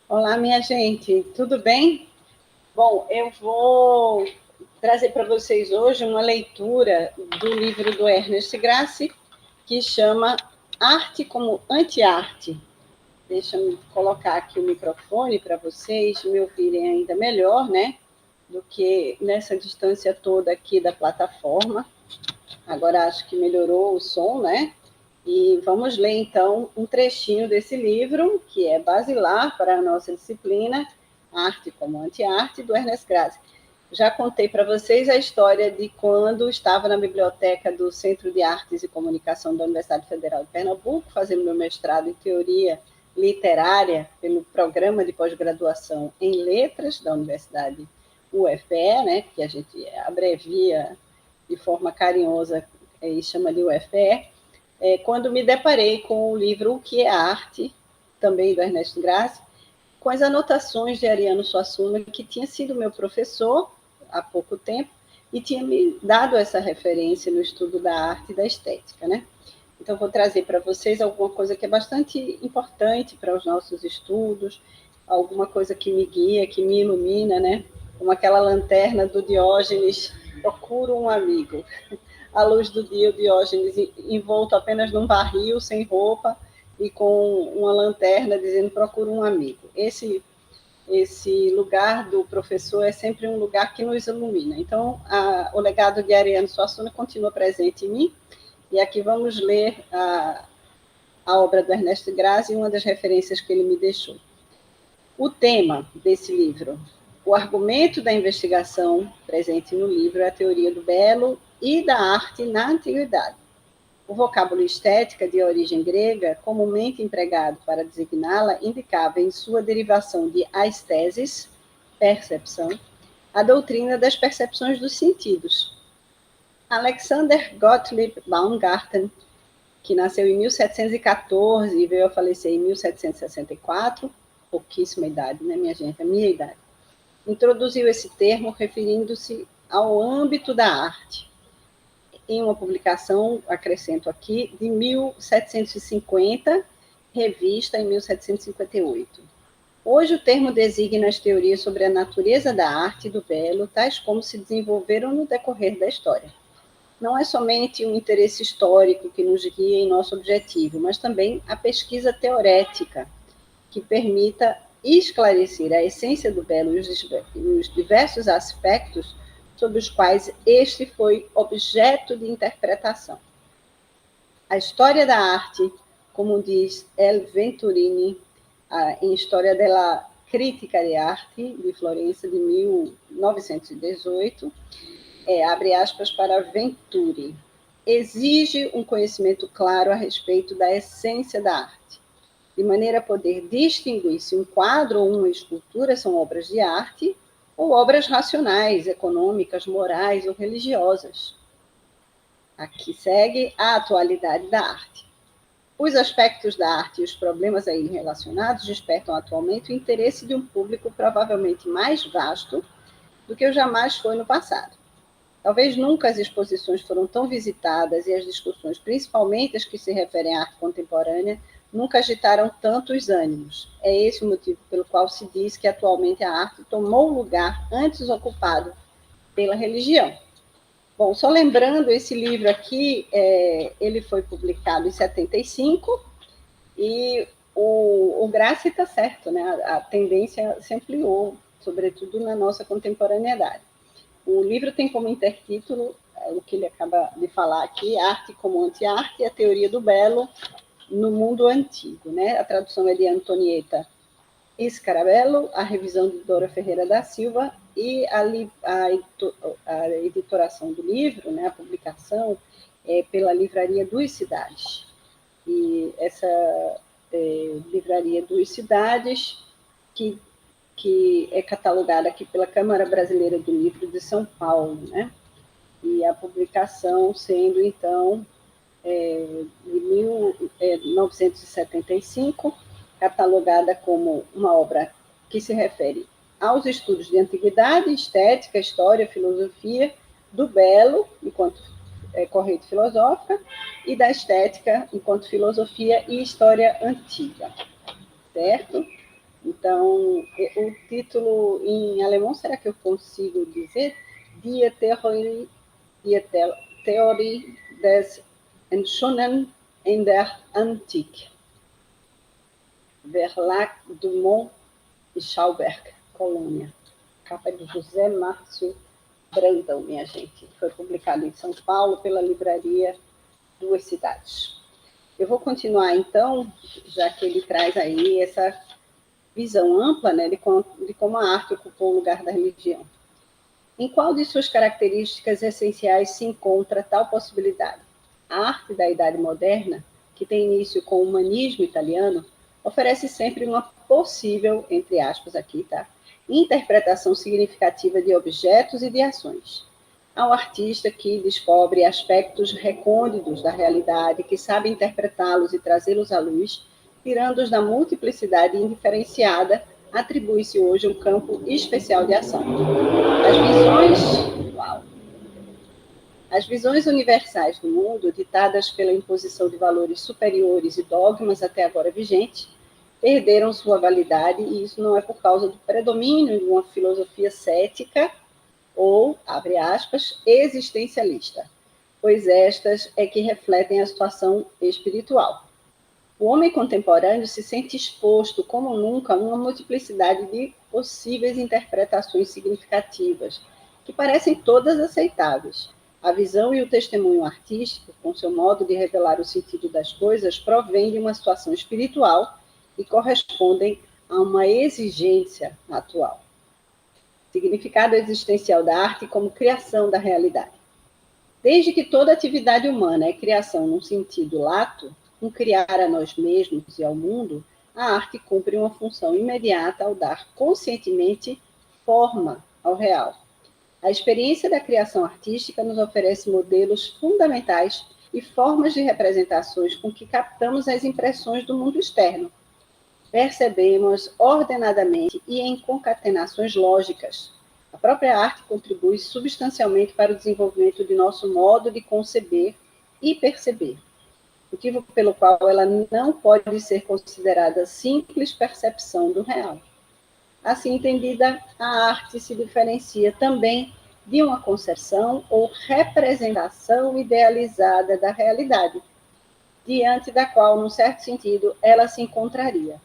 Olá, minha gente, tudo bem? Bom, eu vou trazer para vocês hoje uma leitura do livro do Ernest Gracie, que chama Arte como Anti-Arte. Deixa eu colocar aqui o microfone para vocês me ouvirem ainda melhor, né? Do que nessa distância toda aqui da plataforma. Agora acho que melhorou o som, né? E vamos ler, então, um trechinho desse livro, que é basilar para a nossa disciplina, Arte como Anti-Arte, do Ernest Gracie. Já contei para vocês a história de quando estava na biblioteca do Centro de Artes e Comunicação da Universidade Federal de Pernambuco, fazendo meu mestrado em Teoria Literária pelo Programa de Pós-Graduação em Letras da Universidade UFPE, né, que a gente abrevia de forma carinhosa e chama de UFPE, quando me deparei com o livro O que é Arte, também do Ernesto Gracie, com as anotações de Ariano Suassuna, que tinha sido meu professor há pouco tempo e tinha me dado essa referência no estudo da arte e da estética, né? Então, vou trazer para vocês alguma coisa que é bastante importante para os nossos estudos, alguma coisa que me guia, que me ilumina, né? Como aquela lanterna do Diógenes, procuro um amigo. À luz do dia, o Diógenes envolto apenas num barril, sem roupa, e com uma lanterna dizendo procura um amigo. Esse lugar do professor é sempre um lugar que nos ilumina. Então, o legado de Ariano Suassuna continua presente em mim, e aqui vamos ler a obra do Ernesto Gracie e uma das referências que ele me deixou. O tema desse livro, o argumento da investigação presente no livro é a teoria do belo e da arte na antiguidade. O vocábulo estética, de origem grega, comumente empregado para designá-la, indicava em sua derivação de aesthesis, percepção, a doutrina das percepções dos sentidos. Alexander Gottlieb Baumgarten, que nasceu em 1714 e veio a falecer em 1764, pouquíssima idade, né, minha gente? A minha idade. Introduziu esse termo referindo-se ao âmbito da arte. Em uma publicação, acrescento aqui, de 1750, revista em 1758. Hoje o termo designa as teorias sobre a natureza da arte e do belo, tais como se desenvolveram no decorrer da história. Não é somente um interesse histórico que nos guia em nosso objetivo, mas também a pesquisa teorética, que permita esclarecer a essência do belo e os diversos aspectos sobre os quais este foi objeto de interpretação. A história da arte, como diz El Venturini, em História della Critica de Arte, de Florença, de 1918, abre aspas para Venturi, exige um conhecimento claro a respeito da essência da arte, de maneira a poder distinguir se um quadro ou uma escultura são obras de arte ou obras racionais, econômicas, morais ou religiosas. Aqui segue a atualidade da arte. Os aspectos da arte e os problemas a ele relacionados despertam atualmente o interesse de um público provavelmente mais vasto do que jamais foi no passado. Talvez nunca as exposições foram tão visitadas e as discussões, principalmente as que se referem à arte contemporânea, nunca agitaram tanto os ânimos. É esse o motivo pelo qual se diz que atualmente a arte tomou o lugar antes ocupado pela religião. Bom, só lembrando, esse livro aqui, ele foi publicado em 75 e o Gracie está certo, né? A tendência se ampliou, sobretudo na nossa contemporaneidade. O livro tem como intertítulo, o que ele acaba de falar aqui, Arte como Anti-Arte e a Teoria do Belo no Mundo Antigo, né? A tradução é de Antonieta Scarabello, a revisão de Dora Ferreira da Silva e a editoração do livro, né, a publicação, pela Livraria dos Cidades. E essa Livraria dos Cidades, que é catalogada aqui pela Câmara Brasileira do Livro de São Paulo, né? E a publicação sendo, então, de 1975, catalogada como uma obra que se refere aos estudos de antiguidade, estética, história, filosofia, do belo, enquanto corrente filosófica, e da estética, enquanto filosofia e história antiga, certo? Então, o título em alemão, será que eu consigo dizer? Die des Entschonnen in der Antike. Verlag Dumont e Schauberg, Colônia. Capa de José Márcio Brandão, minha gente. Foi publicado em São Paulo pela livraria Duas Cidades. Eu vou continuar, então, já que ele traz aí essa visão ampla, né, de como a arte ocupou o lugar da religião. Em qual de suas características essenciais se encontra tal possibilidade? A arte da Idade Moderna, que tem início com o humanismo italiano, oferece sempre uma possível, entre aspas aqui, tá, interpretação significativa de objetos e de ações. Ao artista que descobre aspectos recônditos da realidade, que sabe interpretá-los e trazê-los à luz, tirando-os da multiplicidade indiferenciada, atribui-se hoje um campo especial de ação. As visões universais do mundo, ditadas pela imposição de valores superiores e dogmas até agora vigentes, perderam sua validade, e isso não é por causa do predomínio de uma filosofia cética ou, abre aspas, existencialista, pois estas é que refletem a situação espiritual. O homem contemporâneo se sente exposto, como nunca, a uma multiplicidade de possíveis interpretações significativas, que parecem todas aceitáveis. A visão e o testemunho artístico, com seu modo de revelar o sentido das coisas, provêm de uma situação espiritual e correspondem a uma exigência atual. Significado existencial da arte como criação da realidade. Desde que toda atividade humana é criação num sentido lato, um criar a nós mesmos e ao mundo, a arte cumpre uma função imediata ao dar conscientemente forma ao real. A experiência da criação artística nos oferece modelos fundamentais e formas de representações com que captamos as impressões do mundo externo. Percebemos ordenadamente e em concatenações lógicas. A própria arte contribui substancialmente para o desenvolvimento de nosso modo de conceber e perceber, motivo pelo qual ela não pode ser considerada simples percepção do real. Assim entendida, a arte se diferencia também de uma concepção ou representação idealizada da realidade, diante da qual, num certo sentido, ela se encontraria.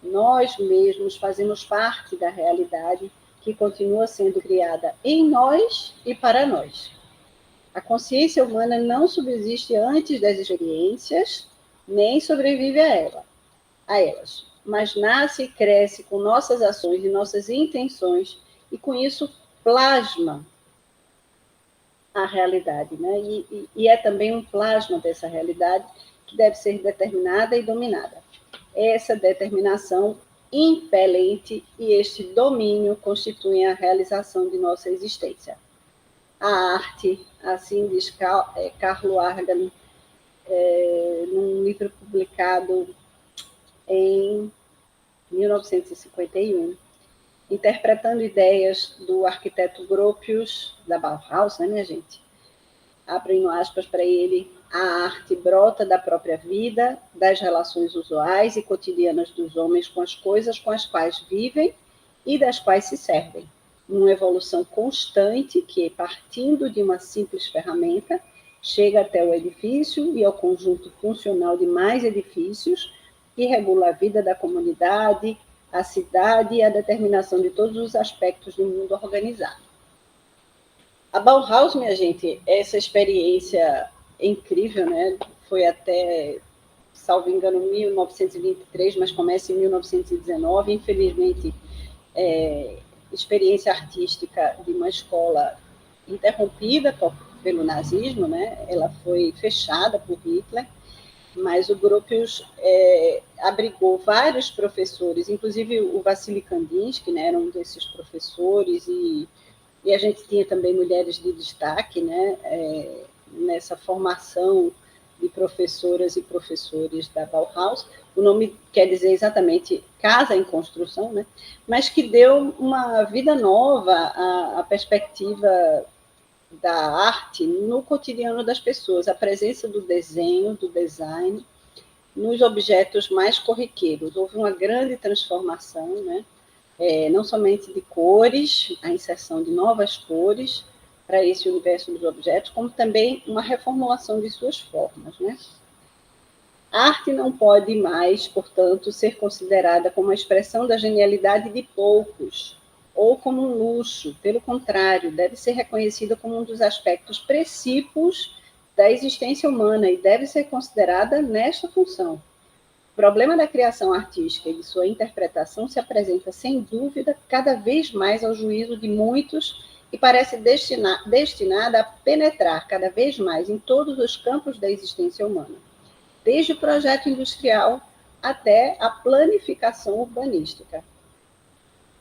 Nós mesmos fazemos parte da realidade que continua sendo criada em nós e para nós. A consciência humana não subsiste antes das experiências, nem sobrevive a elas, mas nasce e cresce com nossas ações e nossas intenções, e com isso plasma a realidade, né? E é também um plasma dessa realidade que deve ser determinada e dominada. Essa determinação impelente e este domínio constituem a realização de nossa existência. A arte, assim diz Carlo Argan, num livro publicado em 1951, interpretando ideias do arquiteto Gropius, da Bauhaus, né, minha gente? Abrindo aspas para ele, a arte brota da própria vida, das relações usuais e cotidianas dos homens com as coisas com as quais vivem e das quais se servem, numa evolução constante que, partindo de uma simples ferramenta, chega até o edifício e ao conjunto funcional de mais edifícios e regula a vida da comunidade, a cidade e a determinação de todos os aspectos do mundo organizado. A Bauhaus, minha gente, essa experiência incrível, né? Foi até, salvo engano, 1923, mas começa em 1919. Infelizmente, experiência artística de uma escola interrompida pelo nazismo, né? Ela foi fechada por Hitler, mas o Gropius abrigou vários professores, inclusive o Vassili Kandinsky, né? Era um desses professores, e a gente tinha também mulheres de destaque, né? Nessa formação de professoras e professores da Bauhaus. O nome quer dizer exatamente casa em construção, né? Mas que deu uma vida nova à perspectiva da arte no cotidiano das pessoas, a presença do desenho, do design, nos objetos mais corriqueiros. Houve uma grande transformação, né? Não somente de cores, a inserção de novas cores para esse universo dos objetos, como também uma reformulação de suas formas, né? A arte não pode mais, portanto, ser considerada como uma expressão da genialidade de poucos ou como um luxo. Pelo contrário, deve ser reconhecida como um dos aspectos precípios da existência humana e deve ser considerada nesta função. O problema da criação artística e de sua interpretação se apresenta, sem dúvida, cada vez mais ao juízo de muitos e parece destinada a penetrar cada vez mais em todos os campos da existência humana, desde o projeto industrial até a planificação urbanística.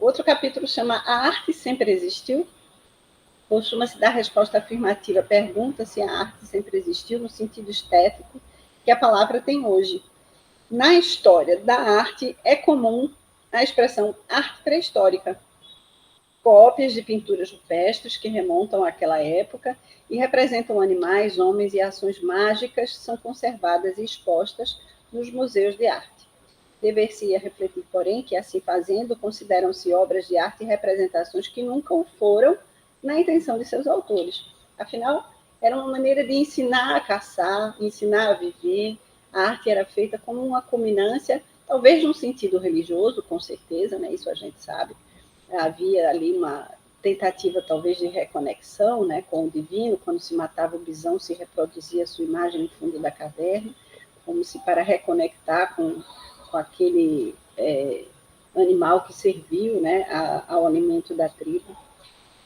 Outro capítulo chama A Arte Sempre Existiu? Costuma-se dar resposta afirmativa à pergunta se a arte sempre existiu no sentido estético que a palavra tem hoje. Na história da arte é comum a expressão arte pré-histórica, cópias de pinturas rupestres que remontam àquela época e representam animais, homens e ações mágicas são conservadas e expostas nos museus de arte. Dever-se-ia refletir, porém, que, assim fazendo, consideram-se obras de arte e representações que nunca o foram na intenção de seus autores. Afinal, era uma maneira de ensinar a caçar, ensinar a viver. A arte era feita como uma culminância, talvez num sentido religioso, com certeza, né? Isso a gente sabe. Havia ali uma tentativa, talvez, de reconexão, né, com o divino. Quando se matava o bisão, se reproduzia a sua imagem no fundo da caverna, como se para reconectar com aquele animal que serviu, né, ao alimento da tribo.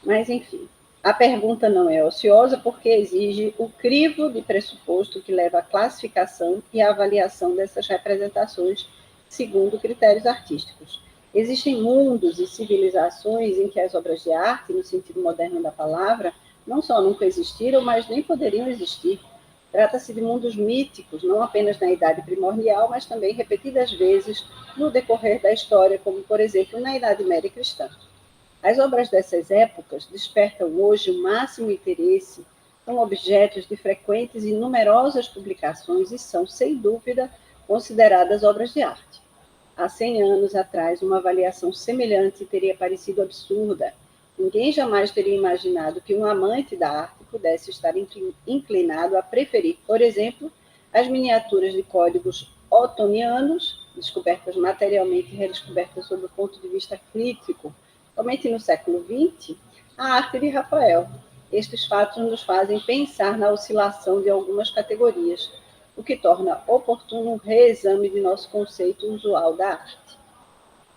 Mas, enfim, a pergunta não é ociosa porque exige o crivo de pressuposto que leva à classificação e à avaliação dessas representações segundo critérios artísticos. Existem mundos e civilizações em que as obras de arte, no sentido moderno da palavra, não só nunca existiram, mas nem poderiam existir. Trata-se de mundos míticos, não apenas na Idade Primordial, mas também repetidas vezes no decorrer da história, como, por exemplo, na Idade Média Cristã. As obras dessas épocas despertam hoje o máximo interesse, são objetos de frequentes e numerosas publicações e são, sem dúvida, consideradas obras de arte. Há 100 anos atrás, uma avaliação semelhante teria parecido absurda. Ninguém jamais teria imaginado que um amante da arte pudesse estar inclinado a preferir, por exemplo, as miniaturas de códigos otonianos, descobertas materialmente e redescobertas sob o ponto de vista crítico, somente no século XX, a arte de Rafael. Estes fatos nos fazem pensar na oscilação de algumas categorias, o que torna oportuno um reexame de nosso conceito usual da arte.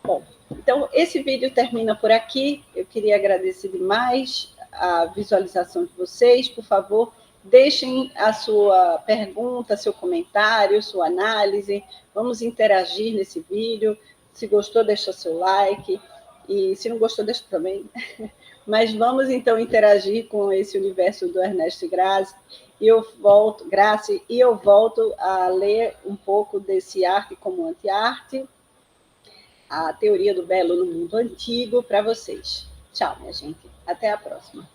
Bom, então esse vídeo termina por aqui. Eu queria agradecer demais a visualização de vocês. Por favor, deixem a sua pergunta, seu comentário, sua análise. Vamos interagir nesse vídeo. Se gostou, deixa seu like. E se não gostou, deixa também. Mas vamos, então, interagir com esse universo do Ernesto Gracie. E eu volto a ler um pouco desse Arte como Anti-Arte, a teoria do belo no mundo antigo, para vocês. Tchau, minha gente. Até a próxima.